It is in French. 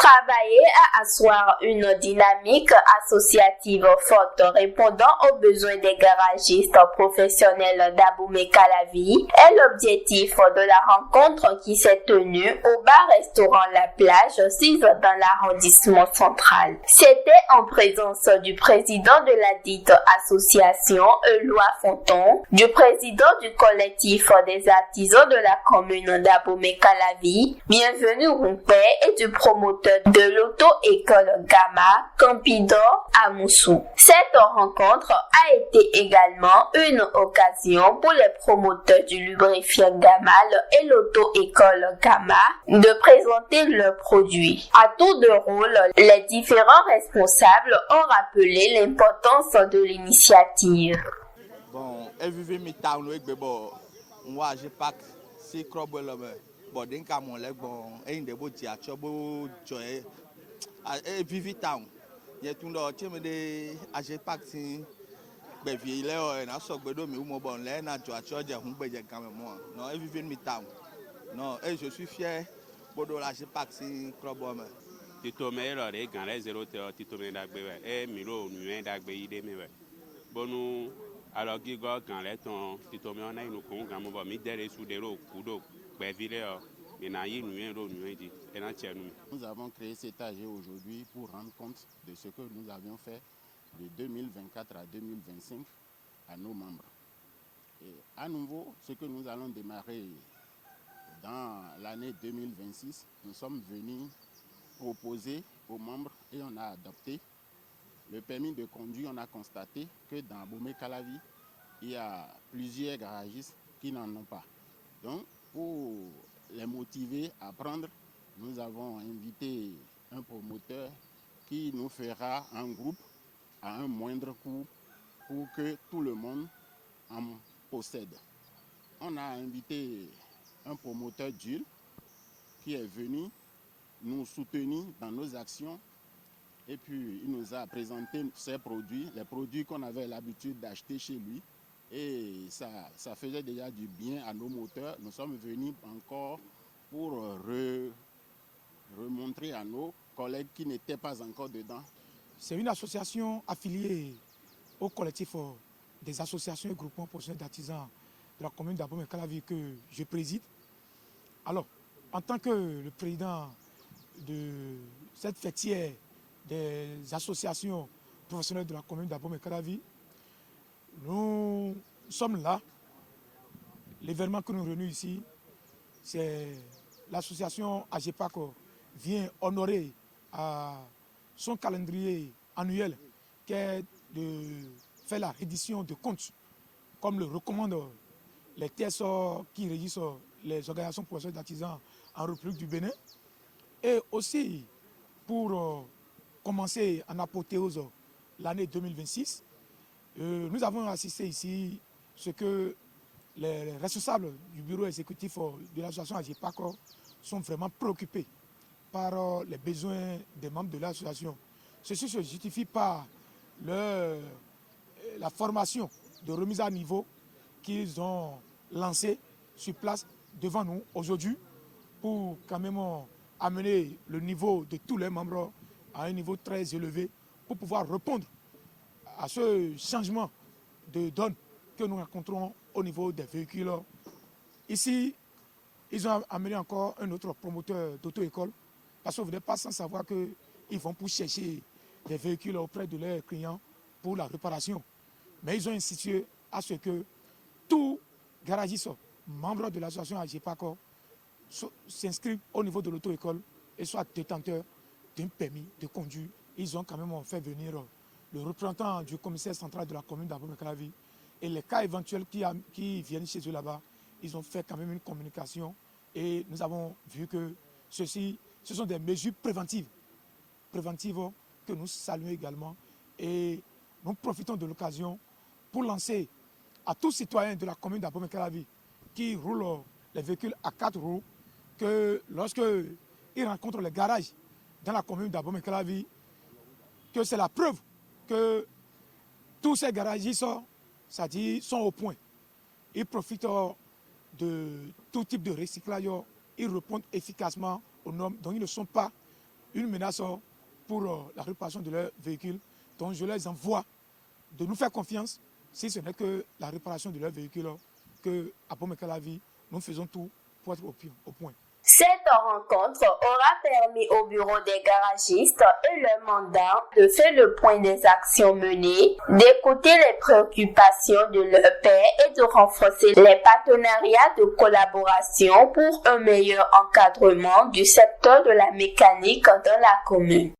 Travailler à asseoir une dynamique associative forte répondant aux besoins des garagistes professionnels d'Abomey-Calavi est l'objectif de la rencontre qui s'est tenue au bar-restaurant La Plage, situé dans l'arrondissement central. C'était en présence du président de la dite association, Eloi Fonton, du président du collectif des artisans de la commune d'Abomey-Calavi, Bienvenue Roupé, et du promoteur de l'auto-école Gamma, Campidor à Moussou. Cette rencontre a été également une occasion pour les promoteurs du lubrifiant Gamal et l'auto-école Gamma de présenter leurs produits. À tour de rôle, les différents responsables ont rappelé l'importance de l'initiative. Bon, every me town we bon, moi j'ai pas si crobble bon d'un cas mon leg bon et de beau tia chobo joy et vivi town. Il y a tout le temps de j'ai pas si ben vie là na so gbedo mi mo bon là na jo achoje hun gbeje quand même moi. Non, every me town. Non, et je suis fier bodo la j'ai pas si crobble. Tito me lo re gan le 0 tito me dagbe we e mi ro nu dagbe ide mi we. Bonu alors gigo gan le ton tito me ona inu kun gan mo bo mi dere su de ro kudo pe vile o mi na yi nu ro nu di e na che nu. Nous avons créé cet AG aujourd'hui pour rendre compte de ce que nous avions fait de 2024 à 2025 à nos membres. Et à nouveau, ce que nous allons démarrer dans l'année 2026, nous sommes venus proposer aux membres et on a adopté le permis de conduire. On a constaté que dans Abomey-Calavi, il y a plusieurs garagistes qui n'en ont pas. Donc, pour les motiver à prendre, nous avons invité un promoteur qui nous fera un groupe à un moindre coût pour que tout le monde en possède. On a invité un promoteur d'huile qui est venu nous soutenir dans nos actions et puis il nous a présenté ses produits, les produits qu'on avait l'habitude d'acheter chez lui et ça faisait déjà du bien à nos moteurs. Nous sommes venus encore pour remontrer à nos collègues qui n'étaient pas encore dedans. C'est une association affiliée au collectif des associations et groupements professionnels d'artisans de la commune d'Abomey-Calavi que je préside. Alors, en tant que le président de cette fêtière des associations professionnelles de la commune d'Abomey-Calavi, nous sommes là. L'événement que nous réunissons ici, c'est l'association AGEPAC vient honorer à son calendrier annuel qui est de faire la reddition de comptes, comme le recommandent les TSO qui régissent les organisations professionnelles d'artisans en République du Bénin. Et aussi, pour commencer en apothéose l'année 2026, nous avons assisté ici ce que les responsables du bureau exécutif de l'association AGEPAC sont vraiment préoccupés par les besoins des membres de l'association. Ceci se justifie par la formation de remise à niveau qu'ils ont lancée sur place devant nous aujourd'hui pour quand même amener le niveau de tous les membres à un niveau très élevé pour pouvoir répondre à ce changement de donne que nous rencontrons au niveau des véhicules. Ici, ils ont amené encore un autre promoteur d'auto-école parce que vous n'êtes pas sans savoir qu'ils vont pour chercher des véhicules auprès de leurs clients pour la réparation. Mais ils ont institué à ce que tout garagiste, membre de l'association AGEPAC, s'inscrivent au niveau de l'auto-école et soient détenteurs d'un permis de conduire. Ils ont quand même fait venir le représentant du commissaire central de la commune d'Abomey-Calavi et les cas éventuels qui viennent chez eux là-bas, ils ont fait quand même une communication et nous avons vu que ce sont des mesures préventives que nous saluons également et nous profitons de l'occasion pour lancer à tous citoyens de la commune d'Abomey-Calavi qui roulent les véhicules à 4 roues que lorsqu'ils rencontrent les garages dans la commune d'Abomey-Calavi, que c'est la preuve que tous ces garagistes sont au point. Ils profitent de tout type de recyclage, ils répondent efficacement aux normes, donc ils ne sont pas une menace pour la réparation de leurs véhicules. Donc je les envoie de nous faire confiance si ce n'est que la réparation de leurs véhicules que à Abomey-Calavi, nous faisons tout pour être au point. Cette rencontre aura permis au bureau des garagistes et leur mandat de faire le point des actions menées, d'écouter les préoccupations de leurs pairs et de renforcer les partenariats de collaboration pour un meilleur encadrement du secteur de la mécanique dans la commune.